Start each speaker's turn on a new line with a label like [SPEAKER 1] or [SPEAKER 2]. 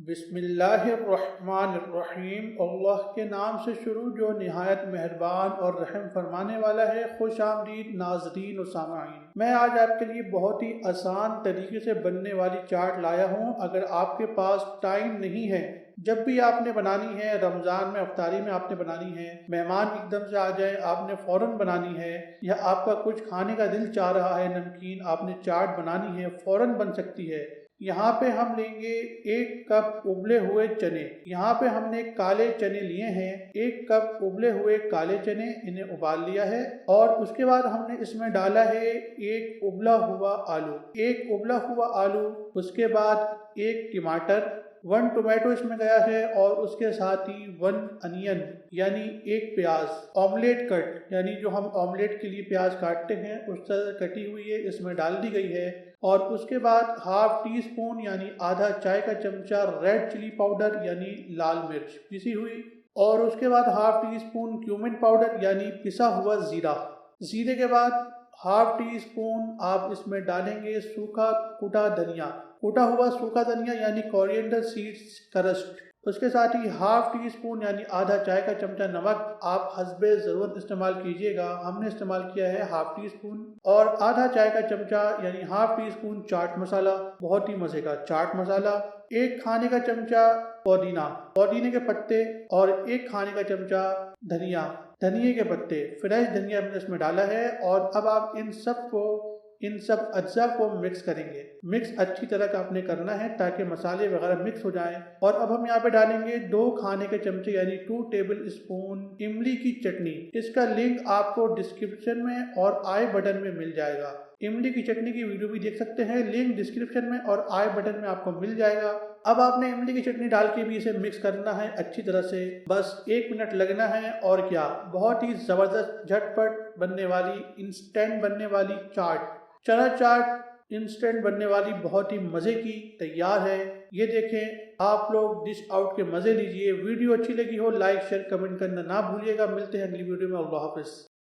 [SPEAKER 1] बिस्मिल्लाहिर्रहमानिर्रहीम। अल्लाह के नाम से शुरू जो निहायत मेहरबान और रहम फरमाने वाला है। खुश आमदीद नाज़रीन व सामाईन, मैं आज आपके लिए बहुत ही आसान तरीके से बनने वाली चाट लाया हूँ। अगर आपके पास टाइम नहीं है, जब भी आपने बनानी है, रमज़ान में अफ्तारी में आपने बनानी है, मेहमान एकदम से आ जाए, आपने फ़ौरन बनानी है, या आपका कुछ खाने का दिल चाह रहा है, नमकीन आपने चाट बनानी है, फ़ौरन बन सकती है। यहाँ पे हम लेंगे 1 कप उबले हुए चने। यहाँ पे हमने काले चने लिए हैं, 1 कप उबले हुए काले चने, इन्हें उबाल लिया है। और उसके बाद हमने इसमें डाला है 1 उबला हुआ आलू। उसके बाद 1 टमाटर, 1 टोमेटो इसमें गया है, और उसके साथ ही 1 अनियन यानी 1 प्याज, ऑमलेट कट यानी जो हम ऑमलेट के लिए प्याज काटते हैं उस तरह कटी हुई है, इसमें डाल दी गई है। और उसके बाद हाफ टी स्पून यानी आधा चाय का चमचा रेड चिली पाउडर यानी लाल मिर्च पिसी हुई। और उसके बाद half tea spoon cumin powder यानी पिसा हुआ ज़ीरा। ज़ीरे के बाद हाफ टी स्पून आप इसमें डालेंगे सूखा कूटा हुआ सूखा धनिया यानी कोरिएंडर सीड्स क्रस्ट। उसके साथ ही हाफ टी स्पून यानी आधा चाय का चमचा नमक आप हस्बे ज़रूरत इस्तेमाल कीजिएगा, हमने इस्तेमाल किया है हाफ टी स्पून। और आधा चाय का चमचा यानी half tea spoon chaat masala, बहुत ही मज़े का चाट मसाला। 1 खाने का चमचा पुदीने के पत्ते, और 1 खाने का चमचा धनिए के पत्ते, फ्रेश धनिया हमने इसमें डाला है। और अब आप इन सब अज्जा को मिक्स करेंगे। मिक्स अच्छी तरह का आपने करना है ताकि मसाले वगैरह मिक्स हो जाएं। और अब हम यहाँ पे डालेंगे 2 खाने के चमचे यानी 2 टेबल स्पून इमली की चटनी। इसका लिंक आपको डिस्क्रिप्शन में और आई बटन में मिल जाएगा। इमली की चटनी की वीडियो भी देख सकते हैं, लिंक डिस्क्रिप्शन में और आई बटन में आपको मिल जाएगा। अब आपने इमली की चटनी डाल के भी इसे मिक्स करना है अच्छी तरह से, बस 1 मिनट लगना है। और क्या, बहुत ही ज़बरदस्त झटपट बनने वाली, इंस्टेंट बनने वाली चना चाट इंस्टेंट बनने वाली, बहुत ही मज़े की तैयार है। ये देखें, आप लोग डिश आउट के मज़े लीजिए। वीडियो अच्छी लगी हो लाइक शेयर कमेंट करना ना भूलिएगा। मिलते हैं अगली वीडियो में। अल्लाह हाफ़िज़।